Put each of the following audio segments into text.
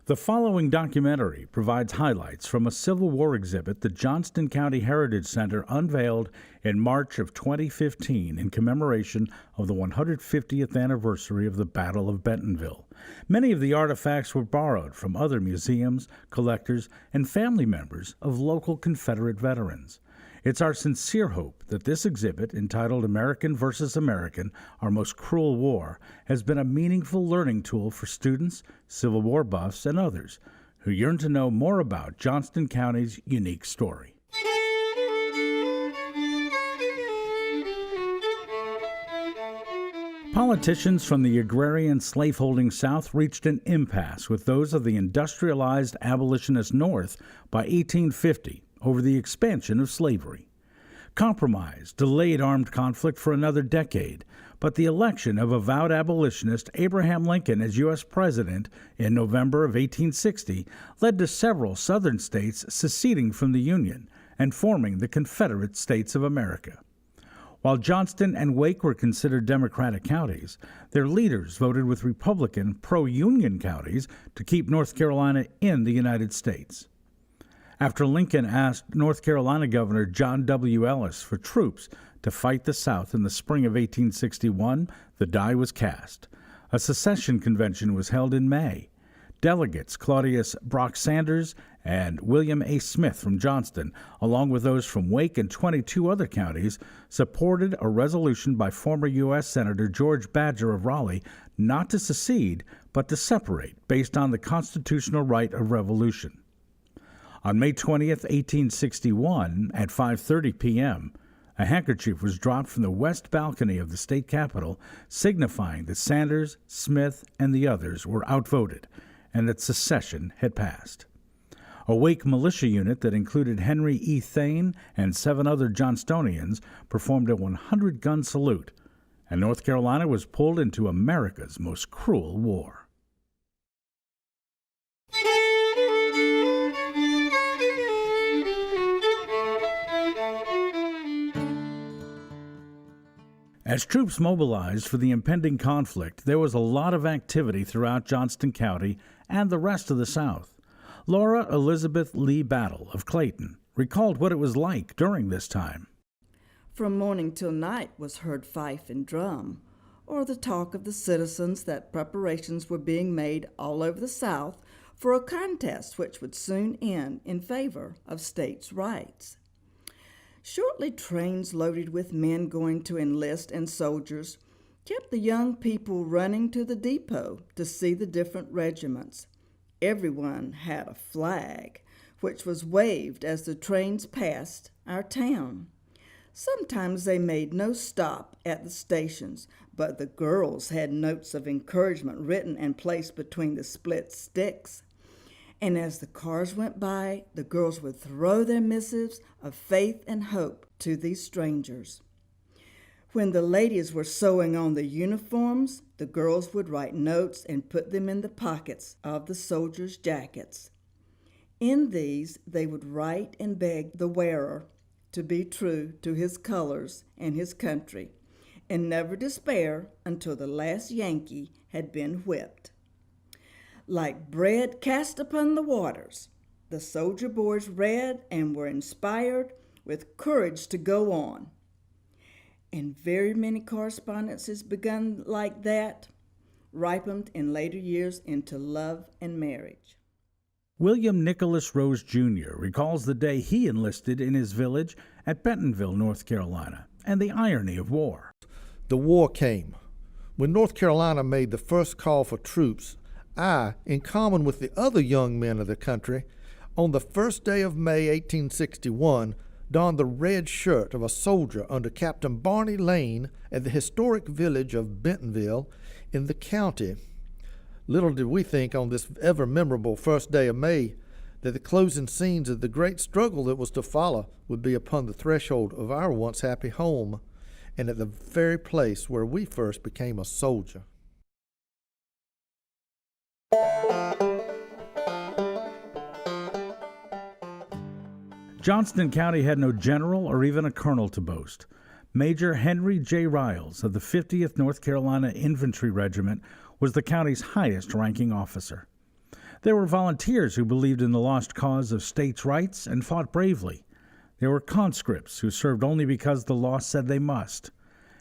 The following documentary provides highlights from a Civil War exhibit the Johnston County Heritage Center unveiled in March of 2015 in commemoration of the 150th anniversary of the Battle of Bentonville. Many of the artifacts were borrowed from other museums, collectors, and family members of local Confederate veterans. It's our sincere hope that this exhibit, entitled American versus American, Our Most Cruel War, has been a meaningful learning tool for students, Civil War buffs, and others who yearn to know more about Johnston County's unique story. Politicians from the agrarian slaveholding South reached an impasse with those of the industrialized abolitionist North by 1850 over the expansion of slavery. Compromise delayed armed conflict for another decade, but the election of avowed abolitionist Abraham Lincoln as U.S. President in November of 1860 led to several Southern states seceding from the Union and forming the Confederate States of America. While Johnston and Wake were considered Democratic counties, their leaders voted with Republican pro-Union counties to keep North Carolina in the United States. After Lincoln asked North Carolina Governor John W. Ellis for troops to fight the South in the spring of 1861, the die was cast. A secession convention was held in May. Delegates Claudius Brock Sanders and William A. Smith from Johnston, along with those from Wake and 22 other counties, supported a resolution by former U.S. Senator George Badger of Raleigh not to secede, but to separate based on the constitutional right of revolution. On May 20th, 1861, at 5:30 p.m., a handkerchief was dropped from the west balcony of the state capitol, signifying that Sanders, Smith, and the others were outvoted, and that secession had passed. A Wake militia unit that included Henry E. Thane and 7 other Johnstonians performed a 100-gun salute, and North Carolina was pulled into America's most cruel war. As troops mobilized for the impending conflict, there was a lot of activity throughout Johnston County and the rest of the South. Laura Elizabeth Lee Battle of Clayton recalled what it was like during this time. From morning till night was heard fife and drum, or the talk of the citizens that preparations were being made all over the South for a contest which would soon end in favor of states' rights. Shortly, trains loaded with men going to enlist and soldiers kept the young people running to the depot to see the different regiments. Everyone had a flag, which was waved as the trains passed our town. Sometimes they made no stop at the stations, but the girls had notes of encouragement written and placed between the split sticks. And as the cars went by, the girls would throw their missives of faith and hope to these strangers. When the ladies were sewing on the uniforms, the girls would write notes and put them in the pockets of the soldiers' jackets. In these, they would write and beg the wearer to be true to his colors and his country, and never despair until the last Yankee had been whipped. Like bread cast upon the waters, the soldier boys read and were inspired with courage to go on. And very many correspondences begun like that, ripened in later years into love and marriage. William Nicholas Rose Jr. recalls the day he enlisted in his village at Bentonville, North Carolina, and the irony of war. The war came. When North Carolina made the first call for troops, I, in common with the other young men of the country, on the first day of May 1861, donned the red shirt of a soldier under Captain Barney Lane at the historic village of Bentonville in the county. Little did we think on this ever memorable first day of May that the closing scenes of the great struggle that was to follow would be upon the threshold of our once happy home, and at the very place where we first became a soldier. Johnston County had no general or even a colonel to boast. Major Henry J. Riles of the 50th North Carolina Infantry Regiment was the county's highest-ranking officer. There were volunteers who believed in the lost cause of states' rights and fought bravely. There were conscripts who served only because the law said they must.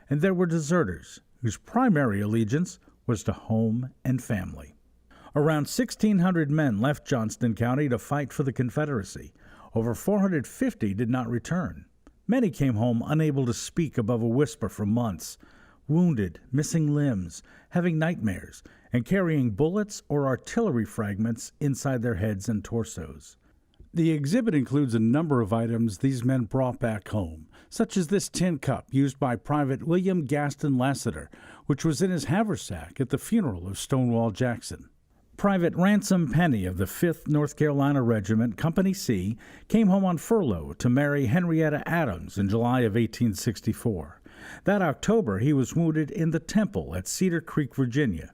And there were deserters whose primary allegiance was to home and family. Around 1,600 men left Johnston County to fight for the Confederacy. Over 450 did not return. Many came home unable to speak above a whisper for months, wounded, missing limbs, having nightmares, and carrying bullets or artillery fragments inside their heads and torsos. The exhibit includes a number of items these men brought back home, such as this tin cup used by Private William Gaston Lassiter, which was in his haversack at the funeral of Stonewall Jackson. Private Ransom Penny of the 5th North Carolina Regiment, Company C, came home on furlough to marry Henrietta Adams in July of 1864. That October, he was wounded in the temple at Cedar Creek, Virginia.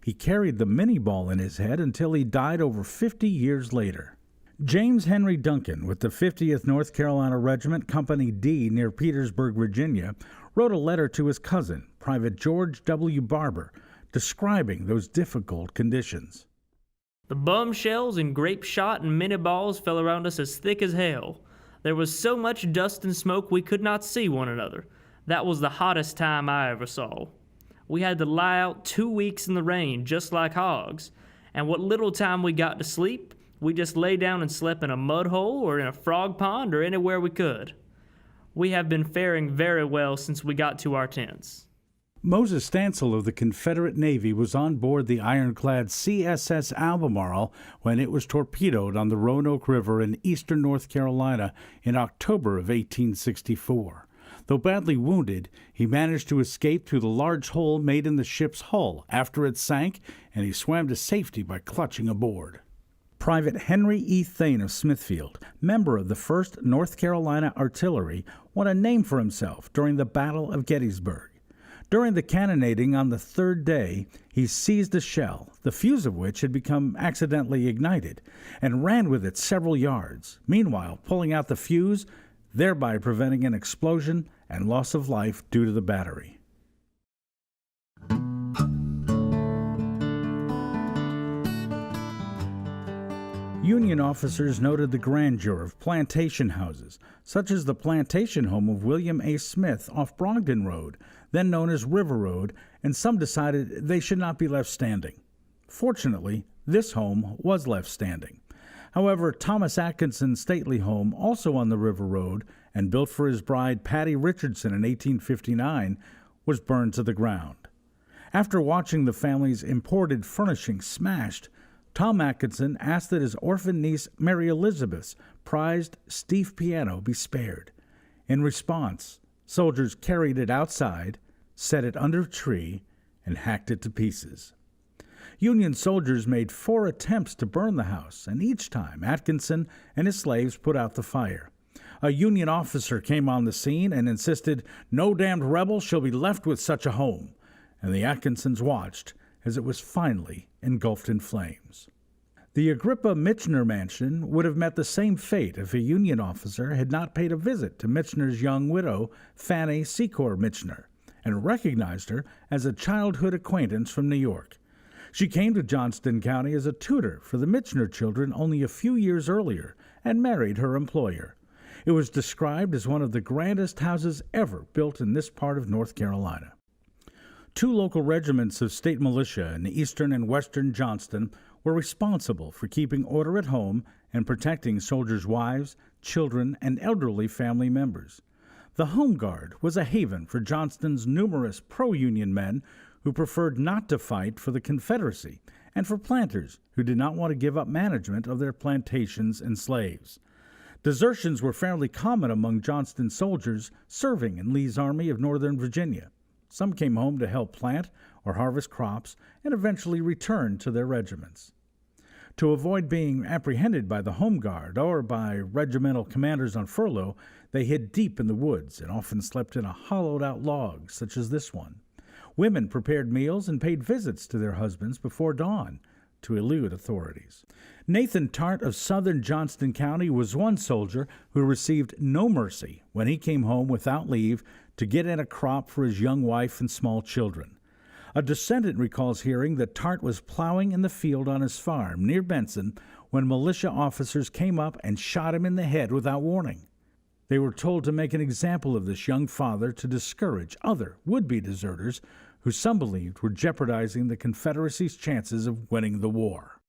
He carried the mini ball in his head until he died over 50 years later. James Henry Duncan, with the 50th North Carolina Regiment, Company D, near Petersburg, Virginia, wrote a letter to his cousin, Private George W. Barber, describing those difficult conditions. The bum shells and grape shot and minnie balls fell around us as thick as hell. There was so much dust and smoke we could not see one another. That was the hottest time I ever saw. We had to lie out 2 weeks in the rain just like hogs, and what little time we got to sleep, we just lay down and slept in a mud hole or in a frog pond or anywhere we could. We have been faring very well since we got to our tents. Moses Stansel of the Confederate Navy was on board the ironclad CSS Albemarle when it was torpedoed on the Roanoke River in eastern North Carolina in October of 1864. Though badly wounded, he managed to escape through the large hole made in the ship's hull after it sank, and he swam to safety by clutching aboard. Private Henry E. Thane of Smithfield, member of the 1st North Carolina Artillery, won a name for himself during the Battle of Gettysburg. During the cannonading on the third day, he seized a shell, the fuse of which had become accidentally ignited, and ran with it several yards, meanwhile pulling out the fuse, thereby preventing an explosion and loss of life due to the battery. Union officers noted the grandeur of plantation houses, such as the plantation home of William A. Smith off Brogden Road, then known as River Road, and some decided they should not be left standing. Fortunately, this home was left standing. However, Thomas Atkinson's stately home, also on the River Road, and built for his bride Patty Richardson in 1859, was burned to the ground. After watching the family's imported furnishings smashed, Tom Atkinson asked that his orphan niece Mary Elizabeth's prized Steve piano be spared. In response, soldiers carried it outside, set it under a tree, and hacked it to pieces. Union soldiers made 4 attempts to burn the house, and each time Atkinson and his slaves put out the fire. A Union officer came on the scene and insisted, "No damned rebel shall be left with such a home," and the Atkinsons watched as it was finally engulfed in flames. The Agrippa Michener mansion would have met the same fate if a Union officer had not paid a visit to Michener's young widow, Fanny Secor Michener, and recognized her as a childhood acquaintance from New York. She came to Johnston County as a tutor for the Michener children only a few years earlier and married her employer. It was described as one of the grandest houses ever built in this part of North Carolina. 2 local regiments of state militia in eastern and western Johnston were responsible for keeping order at home and protecting soldiers' wives, children, and elderly family members. The Home Guard was a haven for Johnston's numerous pro-Union men who preferred not to fight for the Confederacy, and for planters who did not want to give up management of their plantations and slaves. Desertions were fairly common among Johnston soldiers serving in Lee's Army of Northern Virginia. Some came home to help plant or harvest crops and eventually returned to their regiments. To avoid being apprehended by the Home Guard or by regimental commanders on furlough, they hid deep in the woods and often slept in a hollowed-out log, such as this one. Women prepared meals and paid visits to their husbands before dawn to elude authorities. Nathan Tart of southern Johnston County was one soldier who received no mercy when he came home without leave to get in a crop for his young wife and small children. A descendant recalls hearing that Tart was plowing in the field on his farm near Benson when militia officers came up and shot him in the head without warning. They were told to make an example of this young father to discourage other would-be deserters who some believed were jeopardizing the Confederacy's chances of winning the war.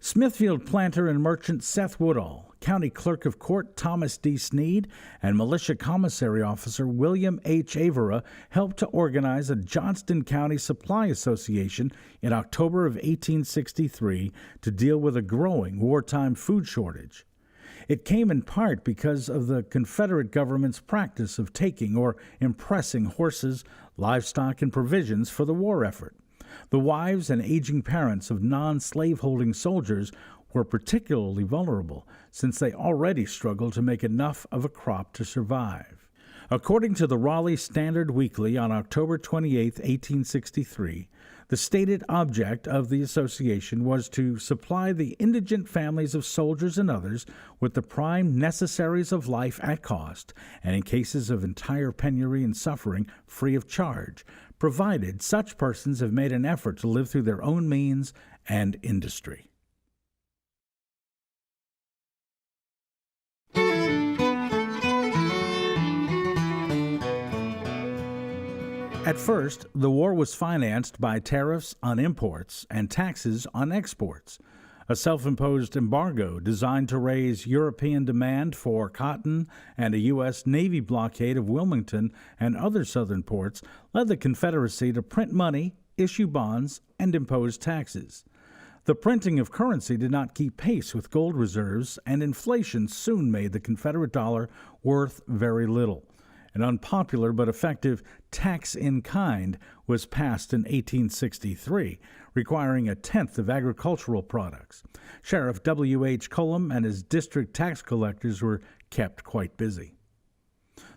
Smithfield planter and merchant Seth Woodall, County Clerk of Court Thomas D. Sneed, and Militia Commissary Officer William H. Avera helped to organize a Johnston County Supply Association in October of 1863 to deal with a growing wartime food shortage. It came in part because of the Confederate government's practice of taking or impressing horses, livestock, and provisions for the war effort. The wives and aging parents of non-slaveholding soldiers were particularly vulnerable, since they already struggled to make enough of a crop to survive. According to the Raleigh Standard Weekly on October 28, 1863, the stated object of the association was to supply the indigent families of soldiers and others with the prime necessaries of life at cost, and in cases of entire penury and suffering, free of charge, provided such persons have made an effort to live through their own means and industry. At first, the war was financed by tariffs on imports and taxes on exports, a self-imposed embargo designed to raise European demand for cotton, and a U.S. Navy blockade of Wilmington and other southern ports led the Confederacy to print money, issue bonds, and impose taxes. The printing of currency did not keep pace with gold reserves, and inflation soon made the Confederate dollar worth very little. An unpopular but effective tax in kind was passed in 1863, requiring a tenth of agricultural products. Sheriff W.H. Cullum and his district tax collectors were kept quite busy.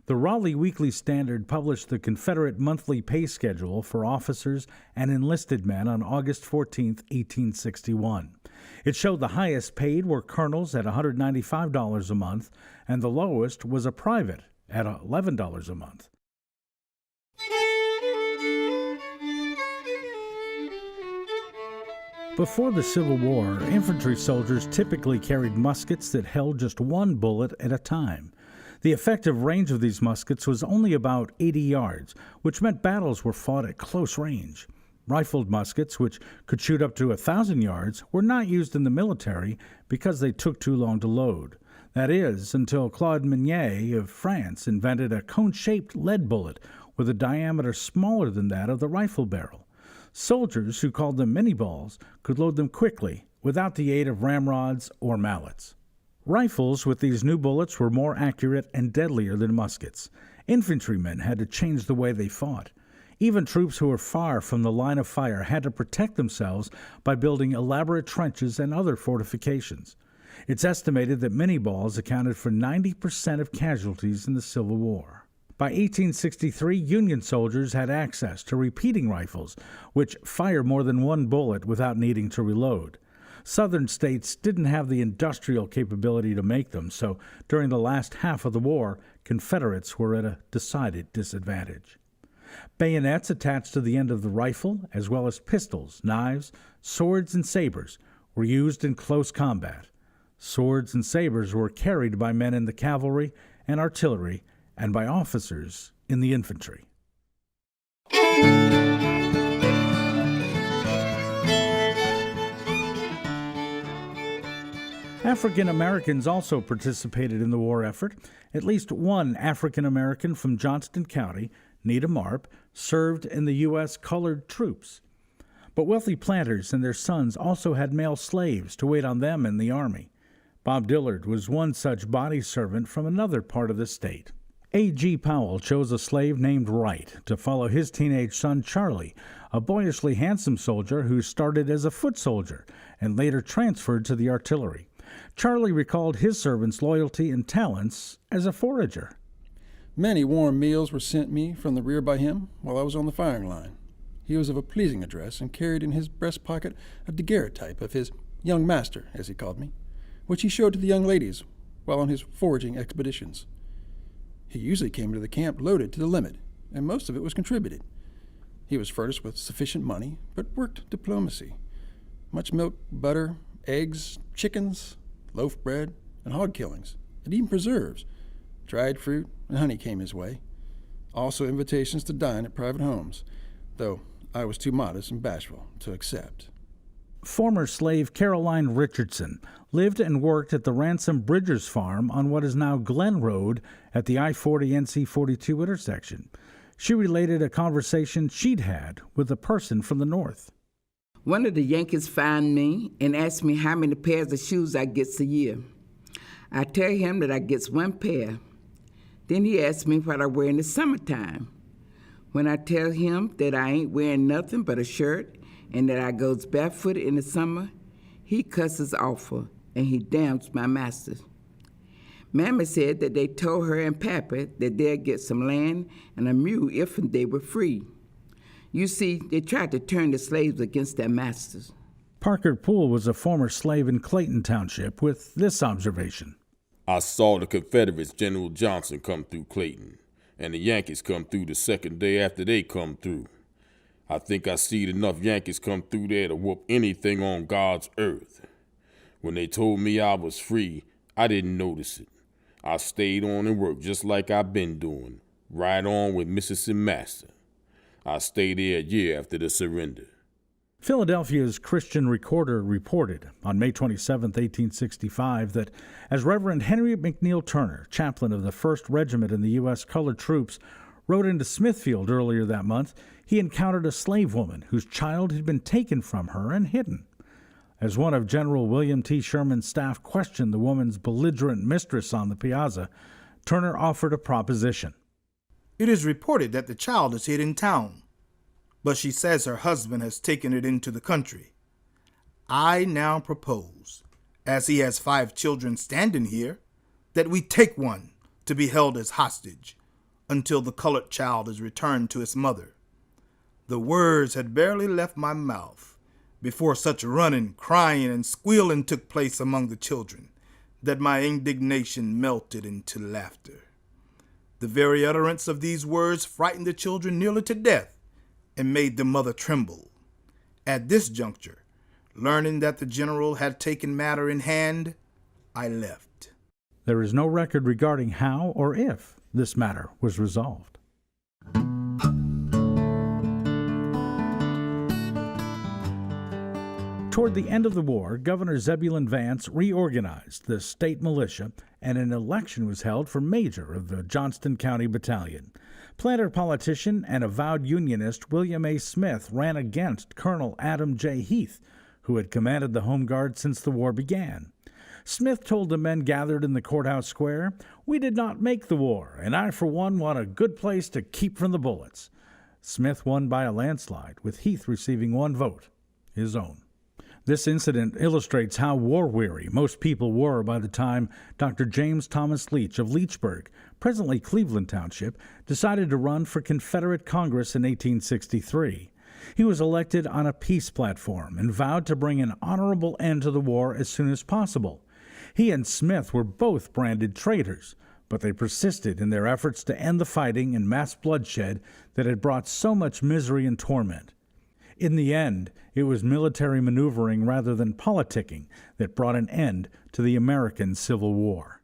The Raleigh Weekly Standard published the Confederate monthly pay schedule for officers and enlisted men on August 14, 1861. It showed the highest paid were colonels at $195 a month, and the lowest was a private at $11 a month. Before the Civil War, infantry soldiers typically carried muskets that held just one bullet at a time. The effective range of these muskets was only about 80 yards, which meant battles were fought at close range. Rifled muskets, which could shoot up to 1,000 yards, were not used in the military because they took too long to load. That is, until Claude Mignet of France invented a cone-shaped lead bullet with a diameter smaller than that of the rifle barrel. Soldiers, who called them mini-balls, could load them quickly without the aid of ramrods or mallets. Rifles with these new bullets were more accurate and deadlier than muskets. Infantrymen had to change the way they fought. Even troops who were far from the line of fire had to protect themselves by building elaborate trenches and other fortifications. It's estimated that mini-balls accounted for 90% of casualties in the Civil War. By 1863, Union soldiers had access to repeating rifles, which fire more than one bullet without needing to reload. Southern states didn't have the industrial capability to make them, so during the last half of the war, Confederates were at a decided disadvantage. Bayonets attached to the end of the rifle, as well as pistols, knives, swords, and sabers, were used in close combat. Swords and sabers were carried by men in the cavalry and artillery and by officers in the infantry. African Americans also participated in the war effort. At least one African American from Johnston County, Nita Marp, served in the U.S. colored troops. But wealthy planters and their sons also had male slaves to wait on them in the Army. Bob Dillard was one such body servant from another part of the state. A.G. Powell chose a slave named Wright to follow his teenage son Charlie, a boyishly handsome soldier who started as a foot soldier and later transferred to the artillery. Charlie recalled his servant's loyalty and talents as a forager. Many warm meals were sent me from the rear by him while I was on the firing line. He was of a pleasing address and carried in his breast pocket a daguerreotype of his young master, as he called me, which he showed to the young ladies while on his foraging expeditions. He usually came to the camp loaded to the limit, and most of it was contributed. He was furnished with sufficient money, but worked diplomacy. Much milk, butter, eggs, chickens, loaf bread, and hog killings, and even preserves. Dried fruit and honey came his way. Also invitations to dine at private homes, though I was too modest and bashful to accept. Former slave Caroline Richardson lived and worked at the Ransom Bridgers farm on what is now Glen Road at the I-40 NC-42 intersection. She related a conversation she'd had with a person from the north. One of the Yankees found me and asked me how many pairs of shoes I gets a year. I tell him that I gets one pair. Then he asked me what I wear in the summertime. When I tell him that I ain't wearing nothing but a shirt and that I goes barefooted in the summer, he cusses awful and he damns my master. Mammy said that they told her and Papa that they'd get some land and a mule if they were free. You see, they tried to turn the slaves against their masters. Parker Poole was a former slave in Clayton Township with this observation. I saw the Confederates, General Johnston, come through Clayton, and the Yankees come through the second day after they come through. I think I seen enough Yankees come through there to whoop anything on God's earth. When they told me I was free, I didn't notice it. I stayed on and worked just like I've been doing, right on with Mrs. and Master. I stayed there a year after the surrender. Philadelphia's Christian Recorder reported on May 27, 1865, that as Reverend Henry McNeil Turner, chaplain of the 1st Regiment in the U.S. Colored Troops, rode into Smithfield earlier that month, he encountered a slave woman whose child had been taken from her and hidden. As one of General William T. Sherman's staff questioned the woman's belligerent mistress on the piazza, Turner offered a proposition. It is reported that the child is hid in town, but she says her husband has taken it into the country. I now propose, as he has 5 children standing here, that we take one to be held as hostage until the colored child is returned to its mother. The words had barely left my mouth before such running, crying, and squealing took place among the children that my indignation melted into laughter. The very utterance of these words frightened the children nearly to death and made the mother tremble. At this juncture, learning that the general had taken matter in hand, I left. There is no record regarding how or if this matter was resolved. Toward the end of the war, Governor Zebulon Vance reorganized the state militia, and an election was held for major of the Johnston County Battalion. Planter politician and avowed Unionist William A. Smith ran against Colonel Adam J. Heath, who had commanded the Home Guard since the war began. Smith told the men gathered in the courthouse square, "We did not make the war, and I for one want a good place to keep from the bullets." Smith won by a landslide, with Heath receiving 1 vote, his own. This incident illustrates how war-weary most people were by the time Dr. James Thomas Leach of Leechburg, presently Cleveland Township, decided to run for Confederate Congress in 1863. He was elected on a peace platform and vowed to bring an honorable end to the war as soon as possible. He and Smith were both branded traitors, but they persisted in their efforts to end the fighting and mass bloodshed that had brought so much misery and torment. In the end, it was military maneuvering rather than politicking that brought an end to the American Civil War.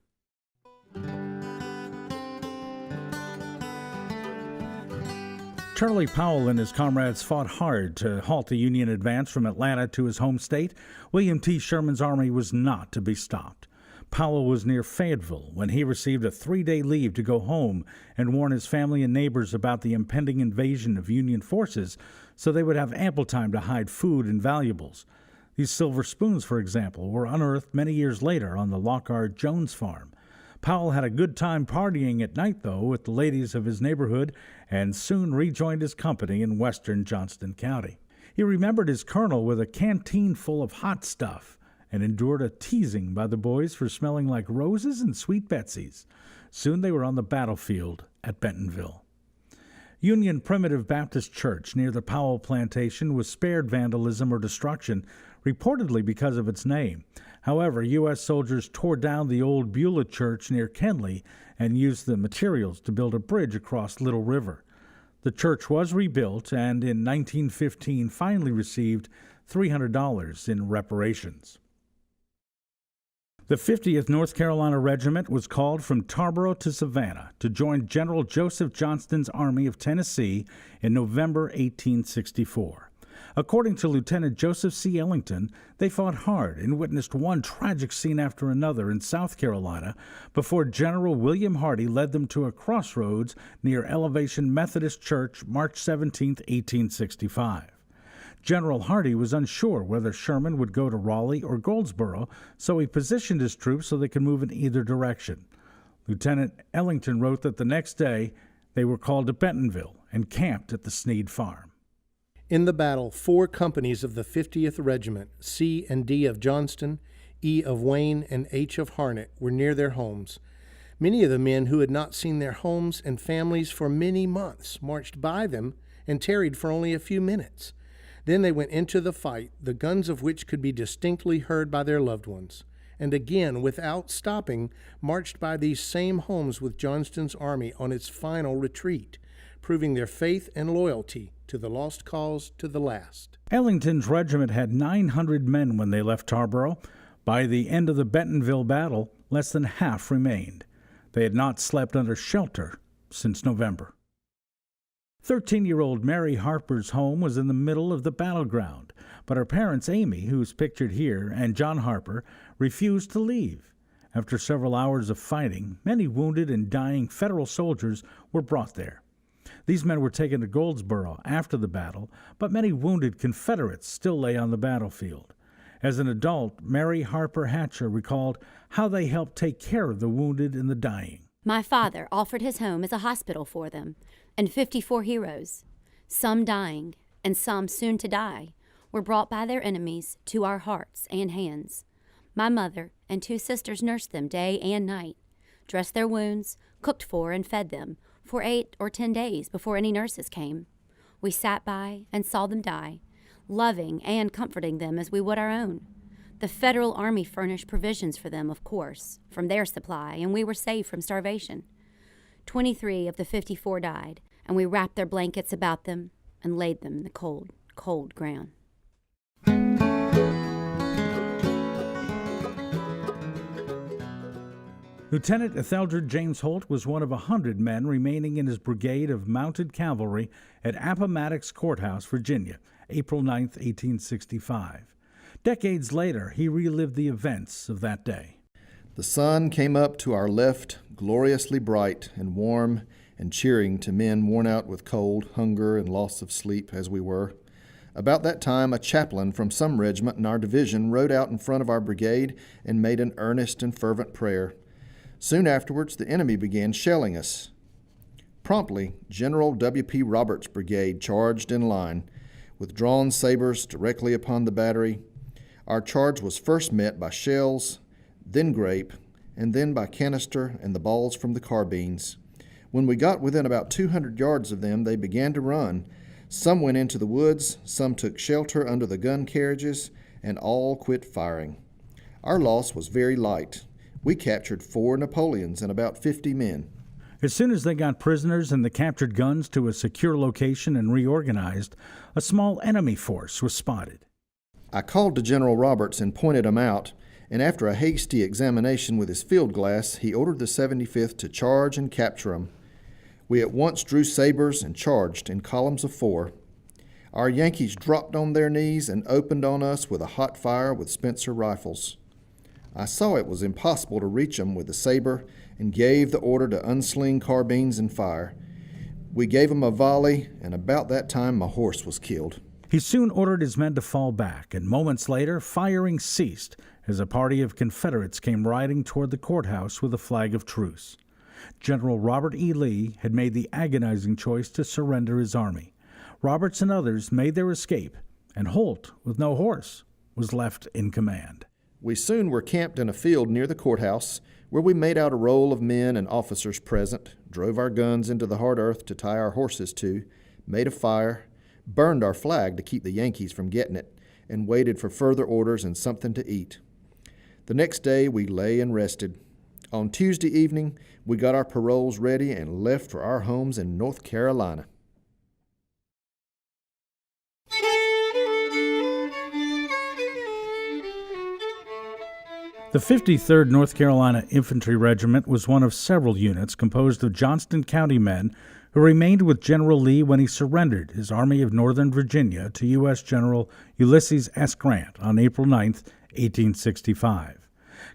Charlie Powell and his comrades fought hard to halt the Union advance from Atlanta to his home state. William T. Sherman's army was not to be stopped. Powell was near Fayetteville when he received a 3-day leave to go home and warn his family and neighbors about the impending invasion of Union forces so they would have ample time to hide food and valuables. These silver spoons, for example, were unearthed many years later on the Lockhart Jones farm. Powell had a good time partying at night, though, with the ladies of his neighborhood and soon rejoined his company in western Johnston County. He remembered his colonel with a canteen full of hot stuff and endured a teasing by the boys for smelling like roses and Sweet Betsy's. Soon they were on the battlefield at Bentonville. Union Primitive Baptist Church near the Powell plantation was spared vandalism or destruction, reportedly because of its name. However, U.S. soldiers tore down the old Beulah Church near Kenly and used the materials to build a bridge across Little River. The church was rebuilt and in 1915 finally received $300 in reparations. The 50th North Carolina Regiment was called from Tarboro to Savannah to join General Joseph Johnston's Army of Tennessee in November 1864. According to Lieutenant Joseph C. Ellington, they fought hard and witnessed one tragic scene after another in South Carolina before General William Hardee led them to a crossroads near Elevation Methodist Church March 17, 1865. General Hardee was unsure whether Sherman would go to Raleigh or Goldsboro, so he positioned his troops so they could move in either direction. Lieutenant Ellington wrote that the next day they were called to Bentonville and camped at the Sneed Farm. In the battle, 4 companies of the 50th Regiment, C and D of Johnston, E of Wayne, and H of Harnett, were near their homes. Many of the men who had not seen their homes and families for many months marched by them and tarried for only a few minutes. Then they went into the fight, the guns of which could be distinctly heard by their loved ones, and again, without stopping, marched by these same homes with Johnston's army on its final retreat, proving their faith and loyalty to the lost cause to the last. Ellington's regiment had 900 men when they left Tarboro. By the end of the Bentonville battle, less than half remained. They had not slept under shelter since November. 13-year-old Mary Harper's home was in the middle of the battleground, but her parents, Amy, who's pictured here, and John Harper, refused to leave. After several hours of fighting, many wounded and dying Federal soldiers were brought there. These men were taken to Goldsboro after the battle, but many wounded Confederates still lay on the battlefield. As an adult, Mary Harper Hatcher recalled how they helped take care of the wounded and the dying. My father offered his home as a hospital for them, and 54 heroes, some dying and some soon to die, were brought by their enemies to our hearts and hands. My mother and 2 sisters nursed them day and night, dressed their wounds, cooked for and fed them for 8 or 10 days before any nurses came. We sat by and saw them die, loving and comforting them as we would our own. The Federal Army furnished provisions for them, of course, from their supply, and we were saved from starvation. 23 of the 54 died, and we wrapped their blankets about them and laid them in the cold, cold ground. Lieutenant Etheldred James Holt was one of 100 men remaining in his brigade of mounted cavalry at Appomattox Courthouse, Virginia, April 9, 1865. Decades later, he relived the events of that day. The sun came up to our left, gloriously bright and warm and cheering to men worn out with cold, hunger, and loss of sleep as we were. About that time, a chaplain from some regiment in our division rode out in front of our brigade and made an earnest and fervent prayer. Soon afterwards, the enemy began shelling us. Promptly, General W.P. Roberts' brigade charged in line, with drawn sabers directly upon the battery. Our charge was first met by shells, then grape, and then by canister and the balls from the carbines. When we got within about 200 yards of them, they began to run. Some went into the woods, some took shelter under the gun carriages, and all quit firing. Our loss was very light. We captured 4 Napoleons and about 50 men. As soon as they got prisoners and the captured guns to a secure location and reorganized, a small enemy force was spotted. I called to General Roberts and pointed them out, and after a hasty examination with his field glass, he ordered the 75th to charge and capture them. We at once drew sabers and charged in columns of 4. Our Yankees dropped on their knees and opened on us with a hot fire with Spencer rifles. I saw it was impossible to reach them with the saber and gave the order to unsling carbines and fire. We gave them a volley, and about that time my horse was killed. He soon ordered his men to fall back, and moments later, firing ceased as a party of Confederates came riding toward the courthouse with a flag of truce. General Robert E. Lee had made the agonizing choice to surrender his army. Roberts and others made their escape, and Holt, with no horse, was left in command. We soon were camped in a field near the courthouse, where we made out a roll of men and officers present, drove our guns into the hard earth to tie our horses to, made a fire, burned our flag to keep the Yankees from getting it, and waited for further orders and something to eat. The next day we lay and rested. On Tuesday evening, we got our paroles ready and left for our homes in North Carolina. The 53rd North Carolina Infantry Regiment was one of several units composed of Johnston County men who remained with General Lee when he surrendered his Army of Northern Virginia to U.S. General Ulysses S. Grant on April 9, 1865.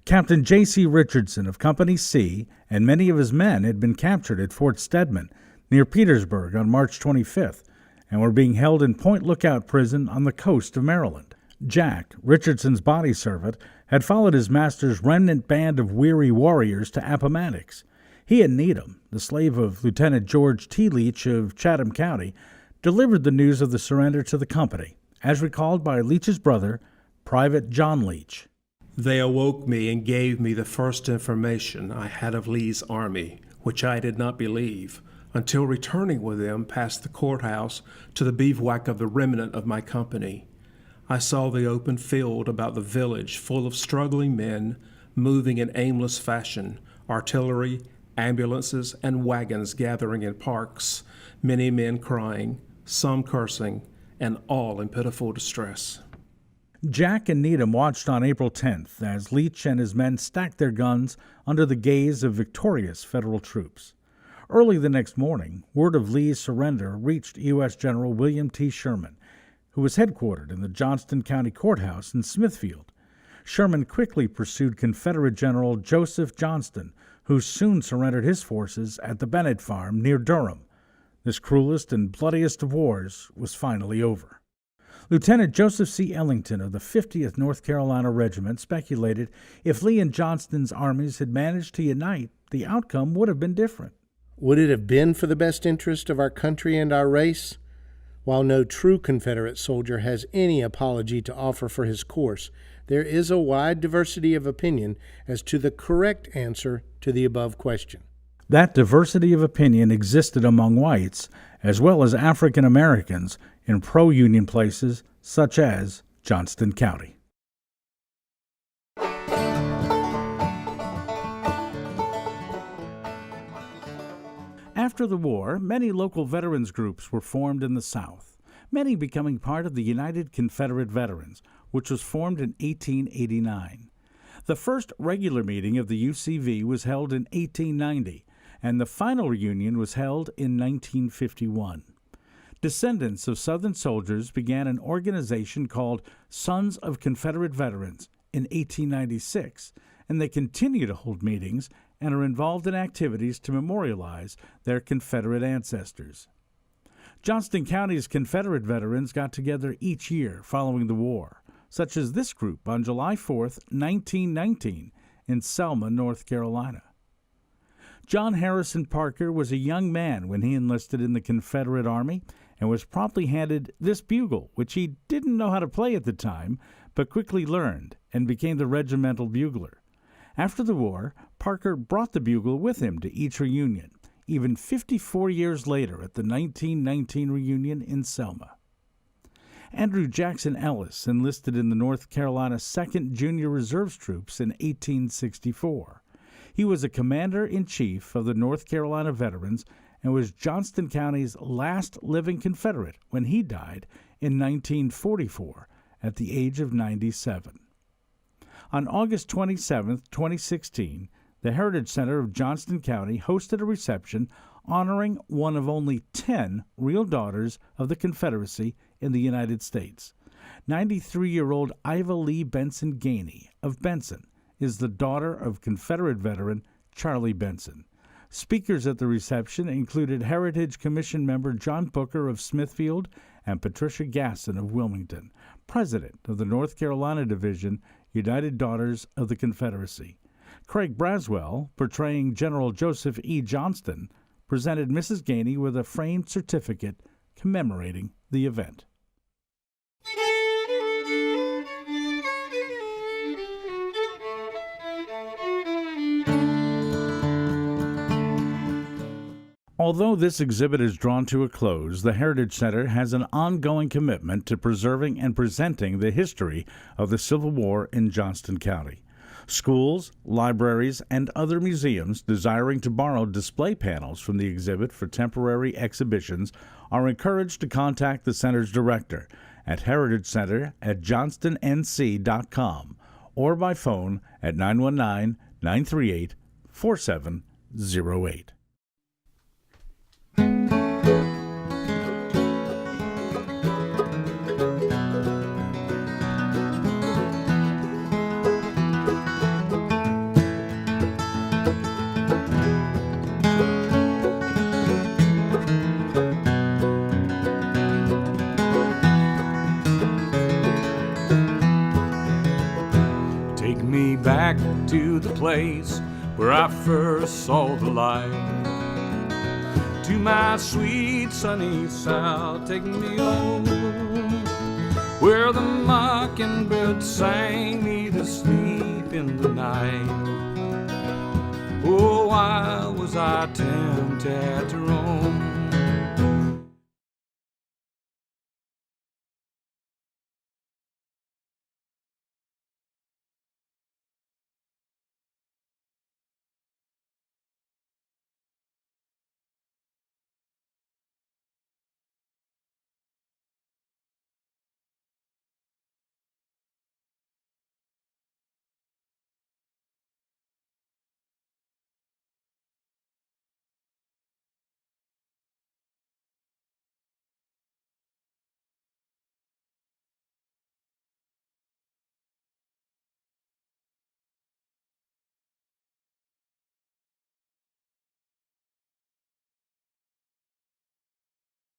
Captain J.C. Richardson of Company C and many of his men had been captured at Fort Stedman near Petersburg on March 25th and were being held in Point Lookout Prison on the coast of Maryland. Jack, Richardson's body servant, had followed his master's remnant band of weary warriors to Appomattox. He and Needham, the slave of Lieutenant George T. Leach of Chatham County, delivered the news of the surrender to the company, as recalled by Leach's brother, Private John Leach. They awoke me and gave me the first information I had of Lee's army, which I did not believe, until returning with them past the courthouse to the bivouac of the remnant of my company. I saw the open field about the village full of struggling men moving in aimless fashion, artillery, ambulances, and wagons gathering in parks, many men crying, some cursing, and all in pitiful distress. Jack and Needham watched on April 10th as Leach and his men stacked their guns under the gaze of victorious federal troops. Early the next morning, word of Lee's surrender reached U.S. General William T. Sherman, who was headquartered in the Johnston County Courthouse in Smithfield. Sherman quickly pursued Confederate General Joseph Johnston, who soon surrendered his forces at the Bennett Farm near Durham. This cruelest and bloodiest of wars was finally over. Lieutenant Joseph C. Ellington of the 50th North Carolina Regiment speculated if Lee and Johnston's armies had managed to unite, the outcome would have been different. Would it have been for the best interest of our country and our race? While no true Confederate soldier has any apology to offer for his course, there is a wide diversity of opinion as to the correct answer to the above question. That diversity of opinion existed among whites as well as African Americans in pro-Union places such as Johnston County. After the war, many local veterans groups were formed in the South, many becoming part of the United Confederate Veterans, which was formed in 1889. The first regular meeting of the UCV was held in 1890, and the final reunion was held in 1951. Descendants of Southern soldiers began an organization called Sons of Confederate Veterans in 1896, and they continue to hold meetings and are involved in activities to memorialize their Confederate ancestors. Johnston County's Confederate veterans got together each year following the war, such as this group on July 4, 1919, in Selma, North Carolina. John Harrison Parker was a young man when he enlisted in the Confederate Army and was promptly handed this bugle, which he didn't know how to play at the time, but quickly learned and became the regimental bugler. After the war, Parker brought the bugle with him to each reunion, even 54 years later at the 1919 reunion in Selma. Andrew Jackson Ellis enlisted in the North Carolina 2nd Junior Reserve Troops in 1864. He was a commander-in-chief of the North Carolina Veterans and was Johnston County's last living Confederate when he died in 1944 at the age of 97. On August 27, 2016, the Heritage Center of Johnston County hosted a reception honoring one of only 10 real daughters of the Confederacy in the United States. 93-year-old Iva Lee Benson Gainey of Benson is the daughter of Confederate veteran Charlie Benson. Speakers at the reception included Heritage Commission member John Booker of Smithfield and Patricia Gasson of Wilmington, president of the North Carolina Division, United Daughters of the Confederacy. Craig Braswell, portraying General Joseph E. Johnston, presented Mrs. Gainey with a framed certificate commemorating the event. Although this exhibit is drawn to a close, the Heritage Center has an ongoing commitment to preserving and presenting the history of the Civil War in Johnston County. Schools, libraries, and other museums desiring to borrow display panels from the exhibit for temporary exhibitions are encouraged to contact the center's director at heritagecenter@johnstonNC.com or by phone at 919-938-4708. Take me back to the place where I first saw the light. To my sweet sunny south, take me home, where the mockingbird sang me to sleep in the night. Oh, why was I tempted to roam?